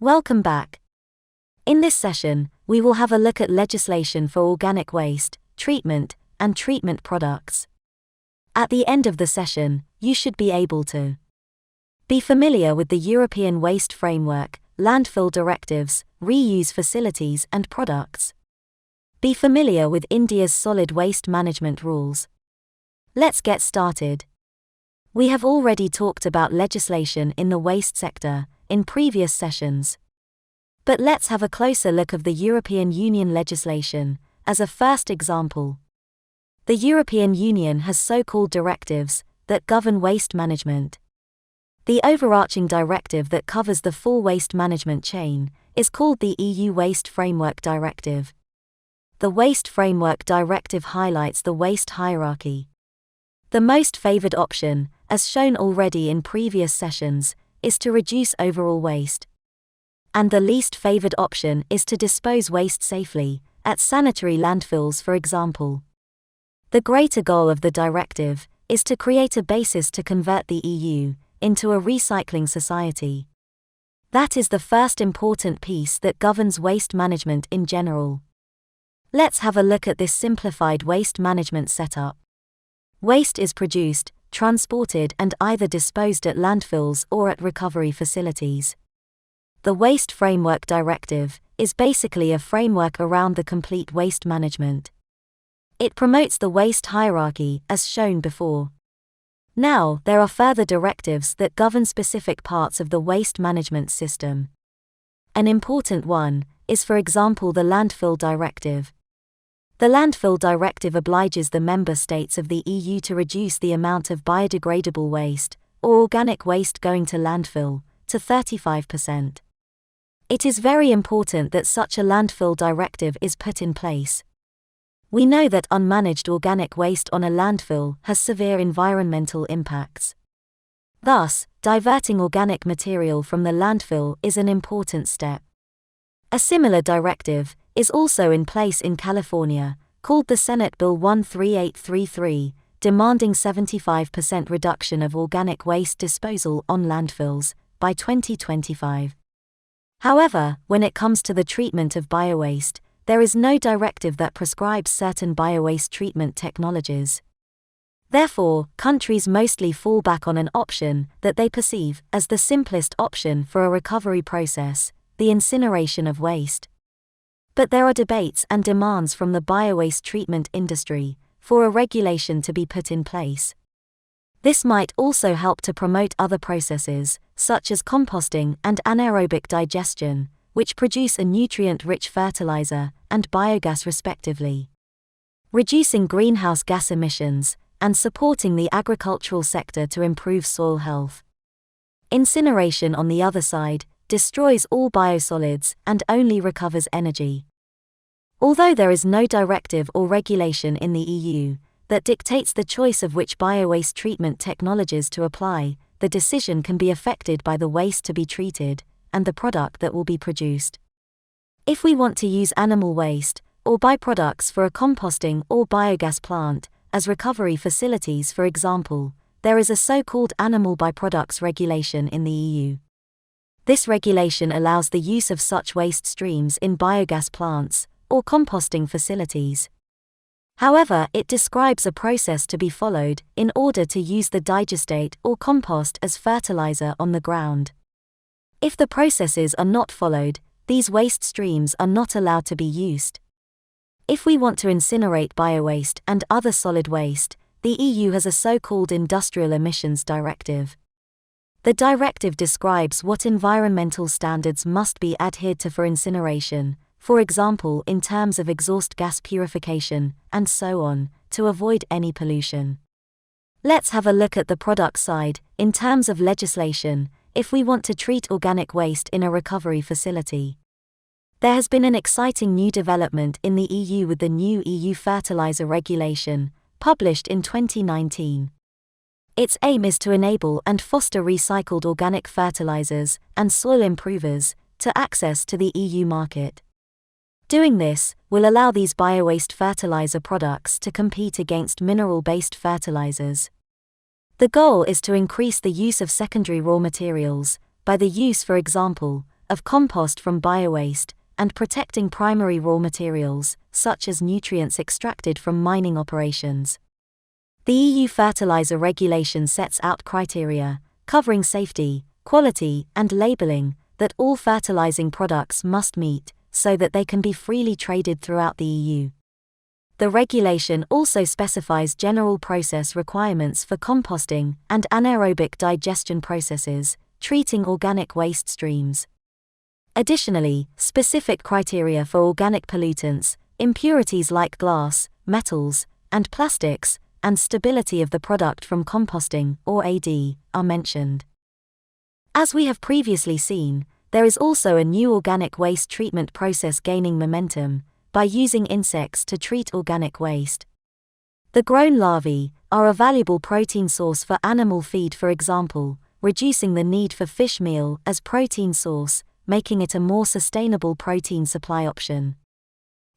Welcome back. In this session, we will have a look at legislation for organic waste, treatment, and treatment products. At the end of the session, you should be able to be familiar with the European Waste Framework, landfill directives, reuse facilities and products. Be familiar with India's solid waste management rules. Let's get started. We have already talked about legislation in the waste sector in previous sessions. But let's have a closer look of the European Union legislation as a first example. The European Union has so-called directives that govern waste management. The overarching directive that covers the full waste management chain is called the EU Waste Framework Directive. The Waste Framework Directive highlights the waste hierarchy. The most favored option, as shown already in previous sessions, is to reduce overall waste. And the least favored option is to dispose waste safely, at sanitary landfills for example. The greater goal of the directive is to create a basis to convert the EU into a recycling society. That is the first important piece that governs waste management in general. Let's have a look at this simplified waste management setup. Waste is produced, transported and either disposed at landfills or at recovery facilities. The Waste Framework Directive is basically a framework around the complete waste management. It promotes the waste hierarchy, as shown before. Now, there are further directives that govern specific parts of the waste management system. An important one is, for example, the Landfill Directive. The Landfill Directive obliges the member states of the EU to reduce the amount of biodegradable waste, or organic waste going to landfill, to 35%. It is very important that such a landfill directive is put in place. We know that unmanaged organic waste on a landfill has severe environmental impacts. Thus, diverting organic material from the landfill is an important step. A similar directive is also in place in California, called the Senate Bill 13833, demanding 75% reduction of organic waste disposal on landfills by 2025. However, when it comes to the treatment of biowaste, there is no directive that prescribes certain biowaste treatment technologies. Therefore, countries mostly fall back on an option that they perceive as the simplest option for a recovery process, the incineration of waste. But there are debates and demands from the biowaste treatment industry for a regulation to be put in place. This might also help to promote other processes, such as composting and anaerobic digestion, which produce a nutrient-rich fertilizer and biogas respectively. Reducing greenhouse gas emissions and supporting the agricultural sector to improve soil health. Incineration, on the other side, destroys all biosolids and only recovers energy. Although there is no directive or regulation in the EU that dictates the choice of which biowaste treatment technologies to apply, the decision can be affected by the waste to be treated and the product that will be produced. If we want to use animal waste or byproducts for a composting or biogas plant as recovery facilities, for example, there is a so-called animal byproducts regulation in the EU. This regulation allows the use of such waste streams in biogas plants or composting facilities. However, it describes a process to be followed in order to use the digestate or compost as fertilizer on the ground. If the processes are not followed, these waste streams are not allowed to be used. If we want to incinerate biowaste and other solid waste, the EU has a so-called Industrial Emissions Directive. The directive describes what environmental standards must be adhered to for incineration, for example in terms of exhaust gas purification, and so on, to avoid any pollution. Let's have a look at the product side. In terms of legislation, if we want to treat organic waste in a recovery facility, there has been an exciting new development in the EU with the new EU Fertilizer Regulation, published in 2019. Its aim is to enable and foster recycled organic fertilizers and soil improvers to access to the EU market. Doing this will allow these biowaste fertilizer products to compete against mineral-based fertilizers. The goal is to increase the use of secondary raw materials, by the use, for example, of compost from biowaste, and protecting primary raw materials, such as nutrients extracted from mining operations. The EU fertilizer regulation sets out criteria, covering safety, quality, and labeling, that all fertilizing products must meet, so that they can be freely traded throughout the EU. The regulation also specifies general process requirements for composting and anaerobic digestion processes, treating organic waste streams. Additionally, specific criteria for organic pollutants, impurities like glass, metals, and plastics, and stability of the product from composting, or AD, are mentioned. As we have previously seen, there is also a new organic waste treatment process gaining momentum, by using insects to treat organic waste. The grown larvae are a valuable protein source for animal feed, for example, reducing the need for fish meal as protein source, making it a more sustainable protein supply option.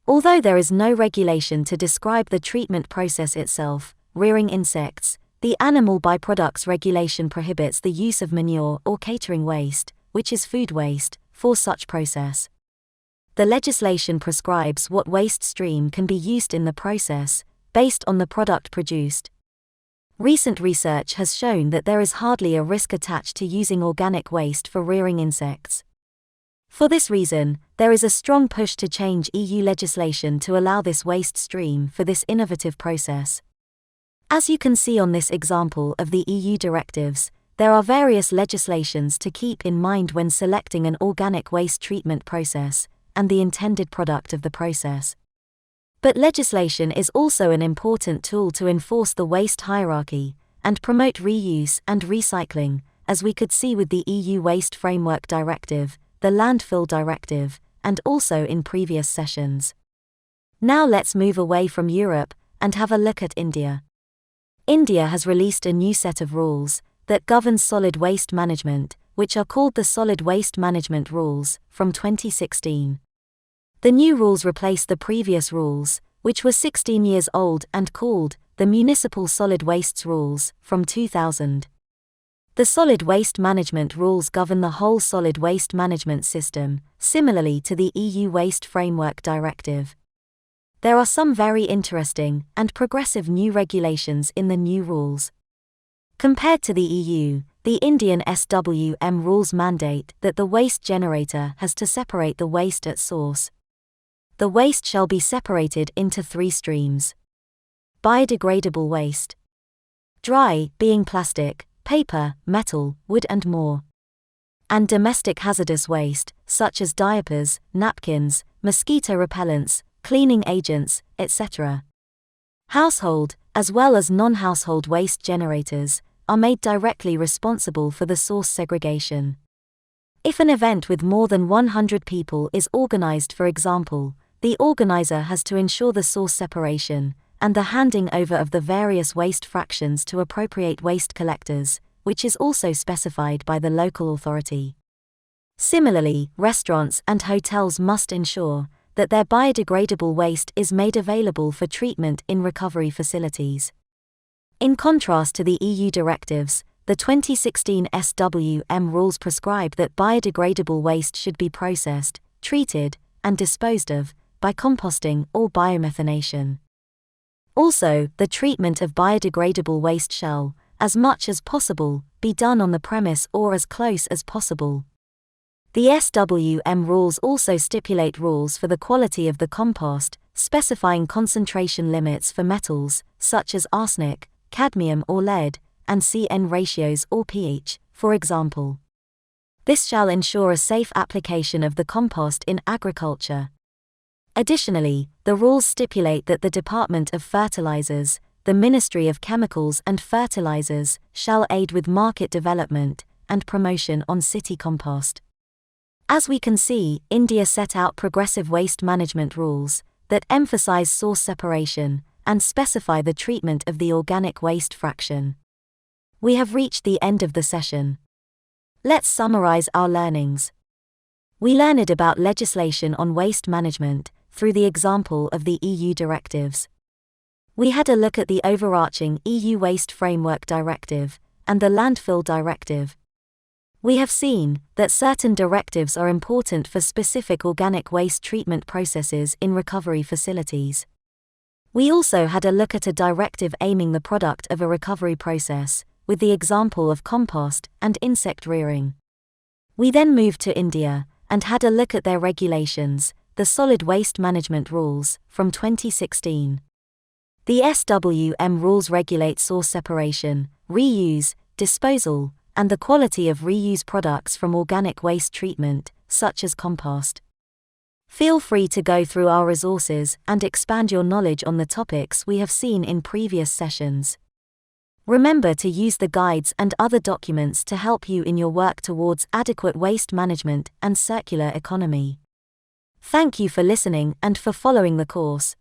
Although there is no regulation to describe the treatment process itself, rearing insects, the Animal Byproducts Regulation prohibits the use of manure or catering waste, which is food waste, for such process. The legislation prescribes what waste stream can be used in the process, based on the product produced. Recent research has shown that there is hardly a risk attached to using organic waste for rearing insects. For this reason, there is a strong push to change EU legislation to allow this waste stream for this innovative process. As you can see on this example of the EU directives, there are various legislations to keep in mind when selecting an organic waste treatment process, and the intended product of the process. But legislation is also an important tool to enforce the waste hierarchy, and promote reuse and recycling, as we could see with the EU Waste Framework Directive, the Landfill Directive, and also in previous sessions. Now let's move away from Europe, and have a look at India. India has released a new set of rules, that governs solid waste management, which are called the Solid Waste Management Rules, from 2016. The new rules replace the previous rules, which were 16 years old and called the Municipal Solid Wastes Rules, from 2000. The Solid Waste Management Rules govern the whole solid waste management system, similarly to the EU Waste Framework Directive. There are some very interesting and progressive new regulations in the new rules. Compared to the EU, the Indian SWM rules mandate that the waste generator has to separate the waste at source. The waste shall be separated into 3 streams. Biodegradable waste. Dry, being plastic, paper, metal, wood and more. And domestic hazardous waste, such as diapers, napkins, mosquito repellents, cleaning agents, etc. Household, as well as non-household waste generators, are made directly responsible for the source segregation. If an event with more than 100 people is organized, for example, the organizer has to ensure the source separation, and the handing over of the various waste fractions to appropriate waste collectors, which is also specified by the local authority. Similarly, restaurants and hotels must ensure that their biodegradable waste is made available for treatment in recovery facilities. In contrast to the EU directives, the 2016 SWM rules prescribe that biodegradable waste should be processed, treated, and disposed of by composting or biomethanation. Also, the treatment of biodegradable waste shall, as much as possible, be done on the premise or as close as possible. The SWM rules also stipulate rules for the quality of the compost, specifying concentration limits for metals, such as arsenic, cadmium or lead, and CN ratios or pH, for example. This shall ensure a safe application of the compost in agriculture. Additionally, the rules stipulate that the Department of Fertilizers, the Ministry of Chemicals and Fertilizers, shall aid with market development and promotion on city compost. As we can see, India set out progressive waste management rules that emphasize source separation and specify the treatment of the organic waste fraction. We have reached the end of the session. Let's summarize our learnings. We learned about legislation on waste management through the example of the EU directives. We had a look at the overarching EU Waste Framework Directive and the Landfill Directive. We have seen that certain directives are important for specific organic waste treatment processes in recovery facilities. We also had a look at a directive aiming the product of a recovery process, with the example of compost and insect rearing. We then moved to India and had a look at their regulations, the Solid Waste Management Rules, from 2016. The SWM rules regulate source separation, reuse, disposal, and the quality of reuse products from organic waste treatment, such as compost. Feel free to go through our resources and expand your knowledge on the topics we have seen in previous sessions. Remember to use the guides and other documents to help you in your work towards adequate waste management and circular economy. Thank you for listening and for following the course.